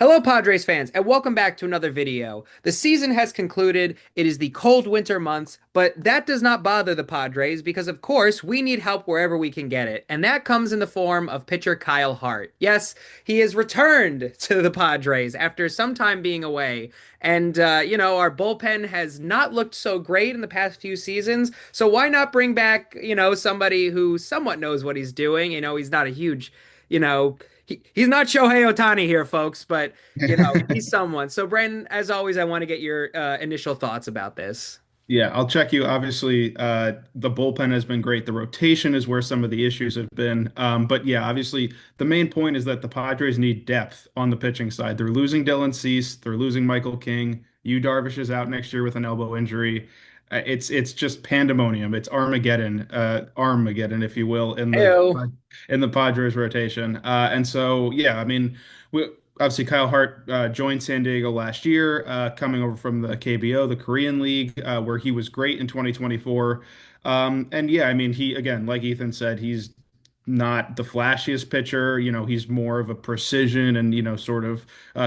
Hello, Padres fans, and welcome back to another video. The season has concluded. It is the cold winter months, but that does not bother the Padres because, of course, we need help wherever we can get it. And that comes in the form of pitcher Kyle Hart. Yes, he has returned to the Padres after some time being away. And, our bullpen has not looked so great in the past few seasons. So why not bring back, somebody who somewhat knows what he's doing? He's not a huge, you know, he's not Shohei Ohtani here, folks, but he's someone. So, Brandon, as always, I want to get your initial thoughts about this. Yeah, I'll check you. Obviously, the bullpen has been great. The rotation is where some of the issues have been. But yeah, obviously, the main point is that the Padres need depth on the pitching side. They're losing Dylan Cease. They're losing Michael King. Yu Darvish is out next year with an elbow injury. It's just pandemonium. It's Armageddon, if you will, Heyo. in the Padres rotation. And so, yeah, I mean, we, obviously Kyle Hart joined San Diego last year, coming over from the KBO, the Korean League, where he was great in 2024. And yeah, I mean, he again, like Ethan said, he's not the flashiest pitcher. He's more of a precision and sort of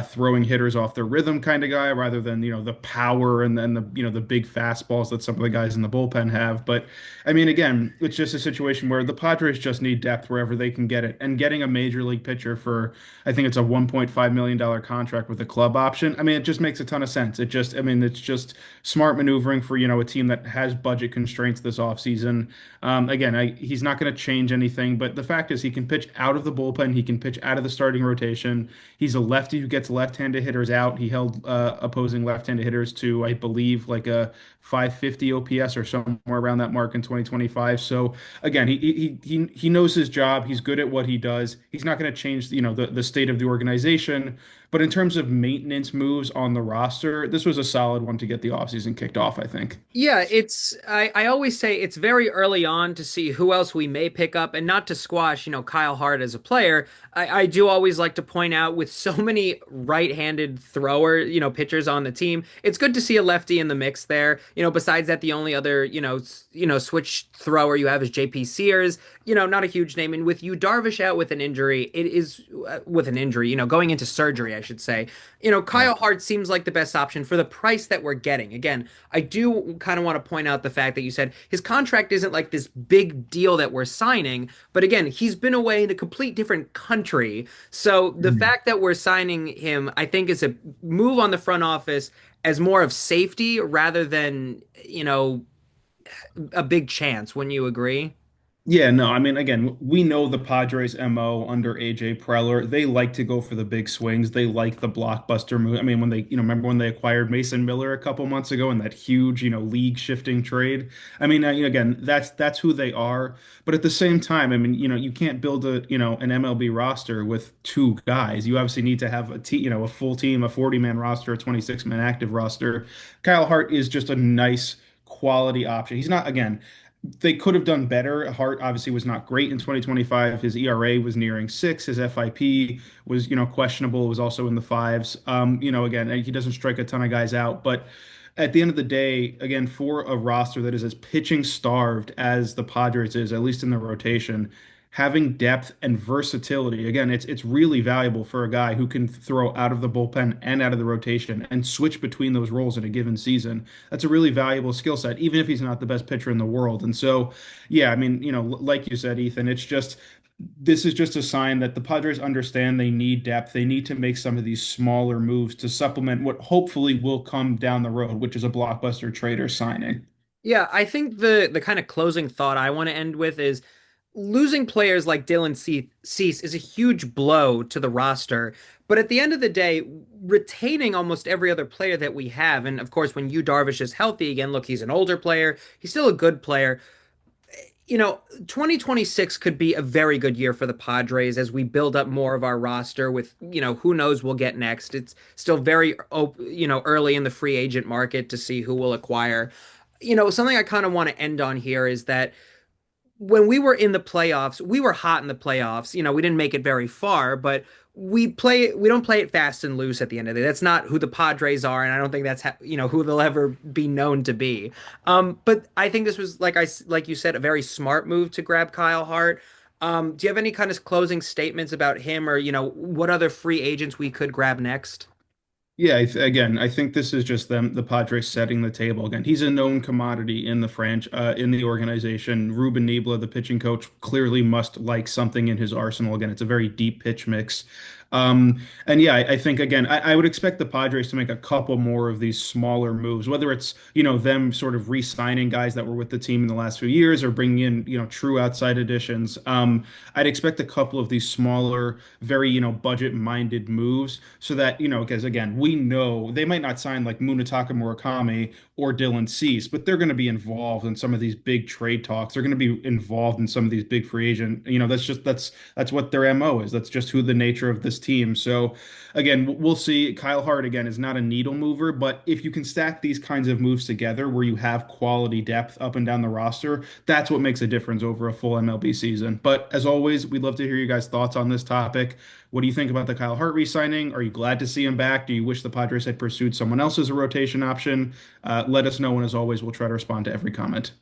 throwing hitters off their rhythm kind of guy, rather than the power and then the big fastballs that some of the guys in the bullpen have. But I mean, again, it's just a situation where the Padres just need depth wherever they can get it, and getting a major league pitcher for I think it's a $1.5 million contract with a club option. I mean, it just makes a ton of sense. I mean, it's just smart maneuvering for a team that has budget constraints this offseason. Again, he's not going to change anything, but the fact is he can pitch out of the bullpen. He can pitch out of the starting rotation. He's a lefty who gets left-handed hitters out. He held opposing left-handed hitters to, I believe, like a 550 OPS or somewhere around that mark in 2025. So again, he knows his job. He's good at what he does. He's not going to change, the state of the organization. But in terms of maintenance moves on the roster, this was a solid one to get the offseason kicked off, I think. Yeah, I always say it's very early on to see who else we may pick up and not to squash, Kyle Hart as a player. I do always like to point out with so many right-handed thrower, pitchers on the team, it's good to see a lefty in the mix there. Besides that, the only other, switch thrower you have is JP Sears, not a huge name. And with you Darvish out with an injury, it is with an injury, going into surgery, I should say. Right. Kyle Hart seems like the best option for the price that we're getting. Again, I do kind of want to point out the fact that you said his contract isn't like this big deal that we're signing, but again, he's been away in a complete different country. So the Mhm. fact that we're signing him, I think, is a move on the front office as more of safety rather than, a big chance. Wouldn't you agree? Yeah, no, I mean, again, we know the Padres' MO under AJ Preller. They like to go for the big swings. They like the blockbuster move. I mean, when remember when they acquired Mason Miller a couple months ago in that huge, league shifting trade. I mean, again, that's who they are. But at the same time, I mean, you can't build an MLB roster with two guys. You obviously need to have a full team, a 40-man roster, a 26-man active roster. Kyle Hart is just a nice quality option. He's not, again, they could have done better. Hart obviously was not great in 2025. His ERA was nearing 6. His FIP was, questionable. It was also in the fives. Again, he doesn't strike a ton of guys out, but at the end of the day, again, for a roster that is as pitching starved as the Padres is, at least in the rotation, having depth and versatility, again, it's really valuable for a guy who can throw out of the bullpen and out of the rotation and switch between those roles in a given season. That's a really valuable skill set, even if he's not the best pitcher in the world. And so, yeah, I mean, like you said, Ethan, this is just a sign that the Padres understand they need depth. They need to make some of these smaller moves to supplement what hopefully will come down the road, which is a blockbuster trader signing. Yeah, I think the kind of closing thought I want to end with is losing players like Cease is a huge blow to the roster. But at the end of the day, retaining almost every other player that we have, and of course, when Yu Darvish is healthy again, look, he's an older player, he's still a good player. 2026 could be a very good year for the Padres as we build up more of our roster with, who knows we'll get next. It's still very, early in the free agent market to see who we'll acquire. Something I kind of want to end on here is that when we were in the playoffs, we were hot in the playoffs. We didn't make it very far, but we don't play it fast and loose at the end of the day. That's not who the Padres are, and I don't think that's who they'll ever be known to be. But I think this was like you said, a very smart move to grab Kyle Hart. Do you have any kind of closing statements about him or, what other free agents we could grab next? Yeah, again, I think this is just them, the Padres setting the table. Again, he's a known commodity in the in the organization. Ruben Niebla, the pitching coach, clearly must like something in his arsenal. Again, it's a very deep pitch mix. And yeah, I think again, I would expect the Padres to make a couple more of these smaller moves, whether it's, them sort of re-signing guys that were with the team in the last few years or bringing in, true outside additions. I'd expect a couple of these smaller, very, budget-minded moves so that, because again, we know they might not sign like Munetaka Murakami or Dylan Cease, but they're going to be involved in some of these big trade talks. They're going to be involved in some of these big free agent, that's what their MO is. That's just who the nature of this team. So again, we'll see. Kyle Hart again is not a needle mover, but if you can stack these kinds of moves together where you have quality depth up and down the roster, that's what makes a difference over a full MLB season. But as always, we'd love to hear you guys' thoughts on this topic. What do you think about the Kyle Hart re-signing? Are you glad to see him back? Do you wish the Padres had pursued someone else as a rotation option? Let us know, and as always, we'll try to respond to every comment.